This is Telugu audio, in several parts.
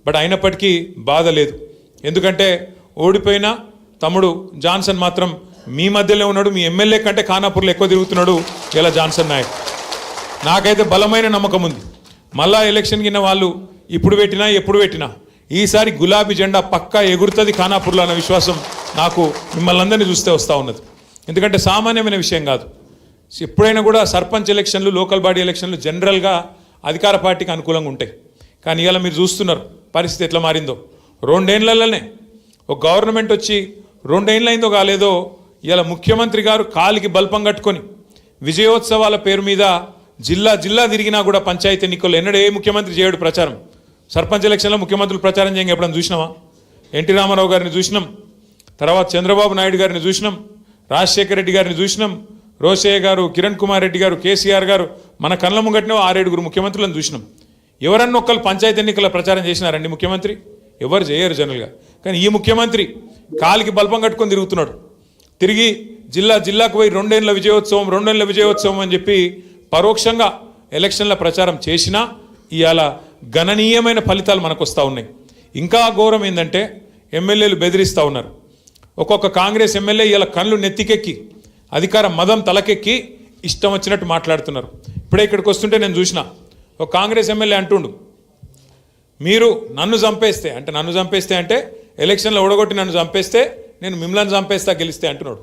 బట్ అయినప్పటికీ బాధ లేదు. ఎందుకంటే ఓడిపోయిన తమ్ముడు జాన్సన్ మాత్రం మీ మధ్యలో ఉన్నాడు. మీ ఎమ్మెల్యే కంటే ఖానాపూర్లో ఎక్కువ తిరుగుతున్నాడు ఇలా జాన్సన్ నాయక్. నాకైతే బలమైన నమ్మకం ఉంది. మళ్ళా ఎలక్షన్ కింద వాళ్ళు ఇప్పుడు పెట్టినా ఎప్పుడు పెట్టినా ఈసారి గులాబీ జెండా పక్కా ఎగురుతుంది ఖానాపూర్లో అన్న విశ్వాసం నాకు మిమ్మల్ని అందరినీ చూస్తే వస్తూ ఉన్నది. ఎందుకంటే సామాన్యమైన విషయం కాదు. ఎప్పుడైనా కూడా సర్పంచ్ ఎలక్షన్లు, లోకల్ బాడీ ఎలక్షన్లు జనరల్గా అధికార పార్టీకి అనుకూలంగా ఉంటాయి. కానీ ఇవాళ మీరు చూస్తున్నారు పరిస్థితి ఎట్లా మారిందో. 2 ఏళ్లలోనే ఒక గవర్నమెంట్ వచ్చి 2 ఏళ్ళు అయిందో కాలేదో ఇవాళ ముఖ్యమంత్రి గారు కాలికి బల్పం కట్టుకొని విజయోత్సవాల పేరు మీద జిల్లా జిల్లా తిరిగినా కూడా పంచాయతీ ఎన్నికల్లో ఎన్నడూ ఏ ముఖ్యమంత్రి చేయడు ప్రచారం. సర్పంచ్ ఎలక్షన్లో ముఖ్యమంత్రులు ప్రచారం చేయంగా ఎప్పుడైనా చూసినామా? ఎన్టీ రామారావు గారిని చూసినాం, తర్వాత చంద్రబాబు నాయుడు గారిని చూసినాం, రాజశేఖర రెడ్డి గారిని చూసినాం, రోషయ్య గారు, కిరణ్ కుమార్ రెడ్డి గారు, కేసీఆర్ గారు, మన కళ్ళ ముంగట్నే 6-7 ముఖ్యమంత్రులను చూసినాం. ఎవరన్నా ఒక్కరు పంచాయతీ ఎన్నికల ప్రచారం చేసినారండి ముఖ్యమంత్రి? ఎవరు చేయరు జనరల్గా. కానీ ఈ ముఖ్యమంత్రి కాలికి బల్పం కట్టుకొని తిరుగుతున్నాడు. తిరిగి జిల్లా జిల్లాకు పోయి 2 ఏళ్ల విజయోత్సవం అని చెప్పి పరోక్షంగా ఎలక్షన్ల ప్రచారం చేసినా ఇవాళ గణనీయమైన ఫలితాలు మనకు వస్తూ ఉన్నాయి. ఇంకా ఘోరం ఏంటంటే ఎమ్మెల్యేలు బెదిరిస్తూ ఉన్నారు. ఒక్కొక్క కాంగ్రెస్ ఎమ్మెల్యే ఇవాళ కళ్ళు నెత్తికెక్కి అధికార మదం తలకెక్కి ఇష్టం వచ్చినట్టు మాట్లాడుతున్నారు. ఇప్పుడే ఇక్కడికి వస్తుంటే నేను చూసిన ఒక కాంగ్రెస్ ఎమ్మెల్యే అంటుండు, మీరు నన్ను చంపేస్తే అంటే ఎలక్షన్లో ఓడగొట్టి నన్ను చంపేస్తే నేను మిమ్మల్ని చంపేస్తా గెలిస్తే అంటున్నాడు.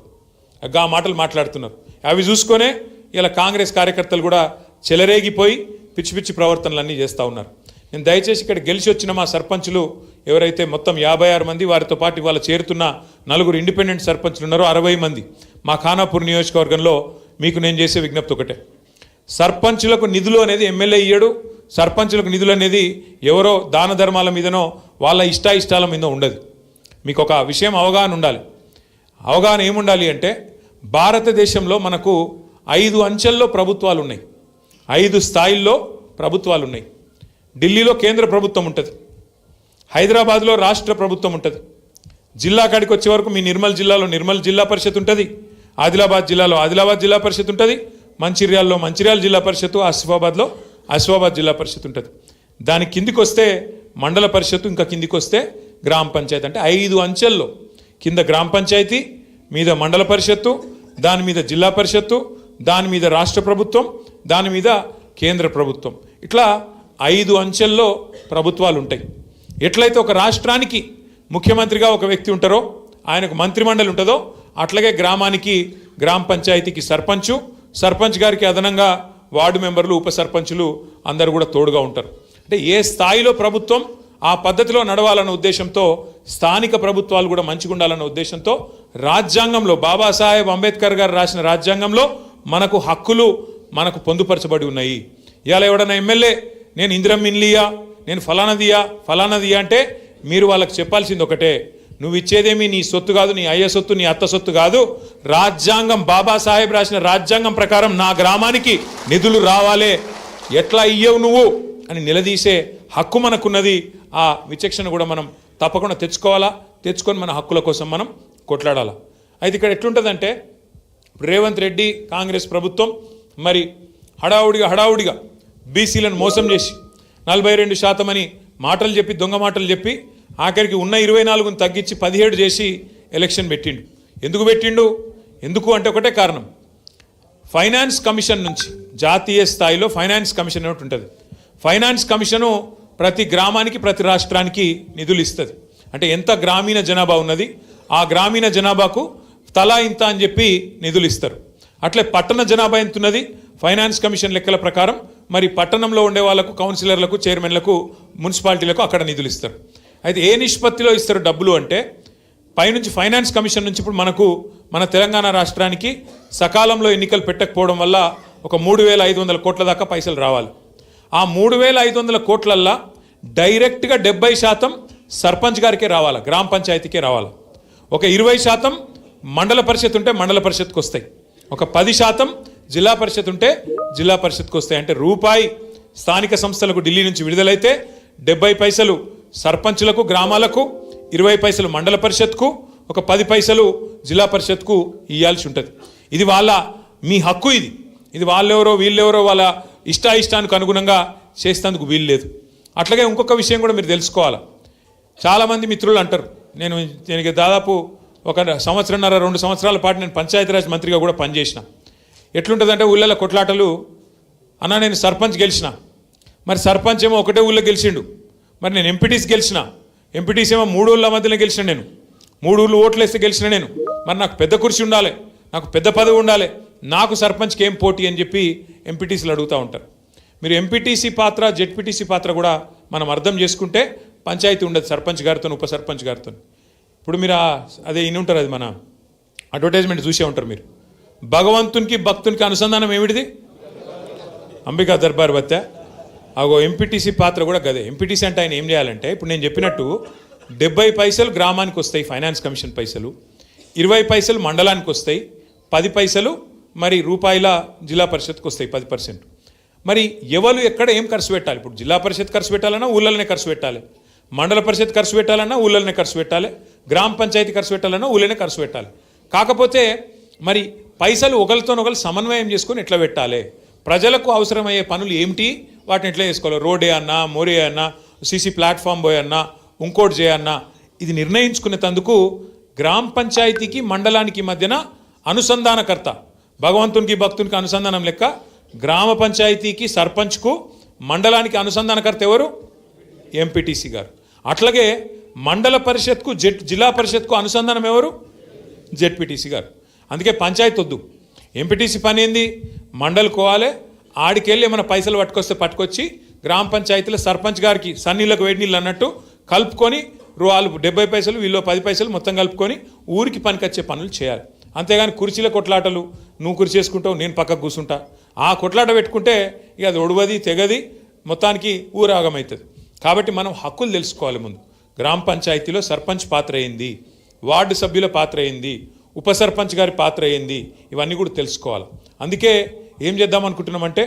ఆ మాటలు మాట్లాడుతున్నారు. అవి చూసుకొనే ఇలా కాంగ్రెస్ కార్యకర్తలు కూడా చెలరేగిపోయి పిచ్చి పిచ్చి ప్రవర్తనలన్నీ చేస్తూ ఉన్నారు. నేను దయచేసి ఇక్కడ గెలిచి వచ్చిన మా సర్పంచులు ఎవరైతే మొత్తం 56 మంది, వారితో పాటు ఇవాళ చేరుతున్న 4 ఇండిపెండెంట్ సర్పంచులు ఉన్నారో 60 మంది మా ఖానాపూర్ నియోజకవర్గంలో మీకు నేను చేసే విజ్ఞప్తి ఒకటే. సర్పంచులకు నిధులు అనేది ఎమ్మెల్యే ఇయ్యడు. సర్పంచులకు నిధులు అనేది ఎవరో దాన ధర్మాల మీదనో వాళ్ళ ఇష్టాయిష్టాల మీద ఉండదు. మీకు ఒక విషయం అవగాహన ఉండాలి. అవగాహన ఏముండాలి అంటే భారతదేశంలో మనకు 5 అంచెల్లో ప్రభుత్వాలు ఉన్నాయి, 5 స్థాయిల్లో ప్రభుత్వాలు ఉన్నాయి. ఢిల్లీలో కేంద్ర ప్రభుత్వం ఉంటుంది, హైదరాబాద్లో రాష్ట్ర ప్రభుత్వం ఉంటుంది, జిల్లా కాడికి వచ్చే వరకు మీ నిర్మల్ జిల్లాలో నిర్మల్ జిల్లా పరిషత్ ఉంటుంది, ఆదిలాబాద్ జిల్లాలో ఆదిలాబాద్ జిల్లా పరిషత్ ఉంటుంది, మంచిర్యాలలో మంచిర్యాల జిల్లా పరిషత్తు, ఆసిఫాబాద్లో ఆసిఫాబాద్ జిల్లా పరిషత్ ఉంటుంది. దాని కిందికి వస్తే మండల పరిషత్తు, ఇంకా కిందికి వస్తే గ్రామ పంచాయతీ. అంటే 5 అంచెల్లో కింద గ్రామ పంచాయతీ, మీద మండల పరిషత్తు, దాని మీద జిల్లా పరిషత్తు, దాని మీద రాష్ట్ర ప్రభుత్వం, దాని మీద కేంద్ర ప్రభుత్వం. ఇట్లా 5 అంచెల్లో ప్రభుత్వాలు ఉంటాయి. ఎట్లయితే ఒక రాష్ట్రానికి ముఖ్యమంత్రిగా ఒక వ్యక్తి ఉంటారో, ఆయనకు మంత్రిమండలి ఉంటుందో, అట్లాగే గ్రామానికి గ్రామ పంచాయతీకి సర్పంచ్ గారికి అదనంగా వార్డు మెంబర్లు, ఉప సర్పంచులు అందరూ కూడా తోడుగా ఉంటారు. అంటే ఏ స్థాయిలో ప్రభుత్వం ఆ పద్ధతిలో నడవాలన్న ఉద్దేశంతో, స్థానిక ప్రభుత్వాలు కూడా మంచిగా ఉండాలన్న ఉద్దేశంతో రాజ్యాంగంలో బాబాసాహెబ్ అంబేద్కర్ గారు రాసిన రాజ్యాంగంలో మనకు హక్కులు మనకు పొందుపరచబడి ఉన్నాయి. ఇవాళ ఎవడన్నా ఎమ్మెల్యే నేను ఇందిరమ్మ ఇల్లియా, నేను ఫలానాదియా అంటే మీరు వాళ్ళకి చెప్పాల్సింది ఒకటే, నువ్వు ఇచ్చేదేమి నీ సొత్తు కాదు, నీ అయ్య సొత్తు, నీ అత్త సొత్తు కాదు, రాజ్యాంగం బాబాసాహెబ్ రాసిన రాజ్యాంగం ప్రకారం నా గ్రామానికి నిధులు రావాలే, ఎట్లా ఇయ్యవు నువ్వు అని నిలదీసే హక్కు మనకున్నది. ఆ విచక్షణ కూడా మనం తప్పకుండా తెచ్చుకొని మన హక్కుల కోసం మనం కొట్లాడాలా. అయితే ఇక్కడ ఎట్లుంటుందంటే రేవంత్ రెడ్డి కాంగ్రెస్ ప్రభుత్వం మరి హడావుడిగా బీసీలను మోసం చేసి 42% అని మాటలు చెప్పి, దొంగ మాటలు చెప్పి ఆఖరికి ఉన్న 24ని తగ్గించి 17 చేసి ఎలక్షన్ పెట్టిండు. ఎందుకు అంటే ఒకటే కారణం, ఫైనాన్స్ కమిషన్ నుంచి జాతీయ స్థాయిలో ఫైనాన్స్ కమిషన్ ఒకటి ఉంటుంది. ఫైనాన్స్ కమిషను ప్రతి గ్రామానికి ప్రతి రాష్ట్రానికి నిధులు ఇస్తుంది. అంటే ఎంత గ్రామీణ జనాభా ఉన్నది, ఆ గ్రామీణ జనాభాకు తలా ఇంత అని చెప్పి నిధులు ఇస్తారు. అట్లే పట్టణ జనాభా ఎంత ఉన్నది, ఫైనాన్స్ కమిషన్ లెక్కల ప్రకారం మరి పట్టణంలో ఉండే వాళ్ళకు, కౌన్సిలర్లకు, చైర్మన్లకు, మున్సిపాలిటీలకు అక్కడ నిధులు ఇస్తారు. అయితే ఏ నిష్పత్తిలో ఇస్తారు డబ్బులు అంటే, పైనుంచి ఫైనాన్స్ కమిషన్ నుంచి ఇప్పుడు మన తెలంగాణ రాష్ట్రానికి సకాలంలో ఎన్నికలు పెట్టకపోవడం వల్ల ఒక 3,500 కోట్ల దాకా పైసలు రావాలి. ఆ 3,500 కోట్లల్లో డైరెక్ట్గా 70% సర్పంచ్ గారికే రావాలి, గ్రామ పంచాయతీకే రావాలి. ఒక 20% మండల పరిషత్ ఉంటే మండల పరిషత్కి వస్తాయి. ఒక 10% జిల్లా పరిషత్ ఉంటే జిల్లా పరిషత్కి వస్తాయి. అంటే రూపాయి స్థానిక సంస్థలకు ఢిల్లీ నుంచి విడుదలైతే 70 పైసలు సర్పంచులకు, గ్రామాలకు, 20 పైసలు మండల పరిషత్కు, ఒక 10 పైసలు జిల్లా పరిషత్కు ఇవ్వాల్సి ఉంటుంది. ఇది మీ హక్కు. ఇది వాళ్ళెవరో వీళ్ళెవరో వాళ్ళ ఇష్టానికి అనుగుణంగా చేసేందుకు వీలు లేదు. అట్లాగే ఇంకొక విషయం కూడా మీరు తెలుసుకోవాలి. చాలామంది మిత్రులు అంటారు, నేను దాదాపు ఒక సంవత్సరంన్నర 2 సంవత్సరాల పాటు నేను పంచాయతీరాజ్ మంత్రిగా కూడా పనిచేసిన. ఎట్లుంటుందంటే ఊళ్ళలో కొట్లాటలు, అన్న నేను సర్పంచ్ గెలిచిన, మరి సర్పంచ్ ఏమో ఒకటే ఊళ్ళో గెలిచిండు, మరి నేను ఎంపీటీసీ గెలిచిన, ఎంపీటీసీ ఏమో 3 ఊళ్ళ మధ్యలో గెలిచిన, నేను 3 ఊళ్ళు ఓట్లు వేస్తే గెలిచిన నేను, మరి నాకు పెద్ద కుర్చీ ఉండాలి, నాకు పెద్ద పదవి ఉండాలి, నాకు సర్పంచ్కి ఏం పోటీ అని చెప్పి ఎంపీటీసీలు అడుగుతూ ఉంటారు. మీరు ఎంపీటీసీ పాత్ర జెడ్పీటీసీ పాత్ర కూడా మనం అర్థం చేసుకుంటే పంచాయతీ ఉండదు సర్పంచ్ గారితో ఉప సర్పంచ్ గారితో. ఇప్పుడు మీరు అదే ఇన్ని ఉంటారు, అది మన అడ్వర్టైజ్మెంట్ చూసే ఉంటారు మీరు. భగవంతునికి భక్తునికి అనుసంధానం ఏమిటిది? అంబికా దర్బార్ బత్తా. అగో ఎంపీటీసీ పాత్ర కూడా గదే. ఎంపీటీసీ అంటే ఆయన ఏం చేయాలంటే, ఇప్పుడు నేను చెప్పినట్టు 70 పైసలు గ్రామానికి వస్తాయి ఫైనాన్స్ కమిషన్ పైసలు, 20 పైసలు మండలానికి వస్తాయి, 10 పైసలు మరి రూపాయల జిల్లా పరిషత్కి వస్తాయి 10%. మరి ఎవరు ఎక్కడ ఏం ఖర్చు పెట్టాలి? ఇప్పుడు జిల్లా పరిషత్ ఖర్చు పెట్టాలన్నా ఊళ్ళలోనే ఖర్చు పెట్టాలి, మండల పరిషత్ ఖర్చు పెట్టాలన్నా ఊళ్ళలోనే ఖర్చు పెట్టాలి, గ్రామ పంచాయతీ ఖర్చు పెట్టాలన్నా ఊళ్ళోనే ఖర్చు పెట్టాలి. కాకపోతే మరి పైసలు ఒకరితోనొకరు సమన్వయం చేసుకొని ఎట్లా పెట్టాలి, ప్రజలకు అవసరమయ్యే పనులు ఏమిటి, వాటిని ఎట్లా చేసుకోవాలి, రోడే అన్నా, మోరే అన్నా, సీసీ ప్లాట్ఫామ్ పోయి అన్నా, ఇంకోటి చేయన్నా, ఇది నిర్ణయించుకునేందుకు గ్రామ పంచాయతీకి మండలానికి మధ్యన అనుసంధానకర్త, భగవంతునికి భక్తునికి అనుసంధానం లెక్క గ్రామ పంచాయతీకి సర్పంచ్కు మండలానికి అనుసంధానకర్త ఎవరు? ఎంపీటీసీ గారు. అట్లాగే మండల పరిషత్కు జిల్లా పరిషత్కు అనుసంధానం ఎవరు? జెడ్పీటీసీ గారు. అందుకే పంచాయతీ వద్దు, ఎంపీటీసీ పని ఏంది, మండలికోవాలి, ఆడికెళ్ళి ఏమైనా పైసలు పట్టుకొచ్చి గ్రామ పంచాయతీలో సర్పంచ్ గారికి సన్నీళ్ళకు వేడి నీళ్ళు అన్నట్టు కలుపుకొని వాళ్ళు 70 పైసలు వీళ్ళు 10 పైసలు మొత్తం కలుపుకొని ఊరికి పనికొచ్చే పనులు చేయాలి. అంతేగాని కుర్చీల కొట్లాటలు, నువ్వు కుర్చీ చేసుకుంటావు నేను పక్కకు కూర్చుంటా, ఆ కొట్లాట పెట్టుకుంటే ఇక అది ఒడవది తెగది, మొత్తానికి ఊరాగమవుతుంది. కాబట్టి మనం హక్కులు తెలుసుకోవాలి ముందు. గ్రామ పంచాయతీలో సర్పంచ్ పాత్ర ఏంది, వార్డు సభ్యుల పాత్ర ఏంది, ఉప సర్పంచ్ గారి పాత్ర ఏంది, ఇవన్నీ కూడా తెలుసుకోవాలి. అందుకే ఏం చేద్దాం అనుకుంటున్నామంటే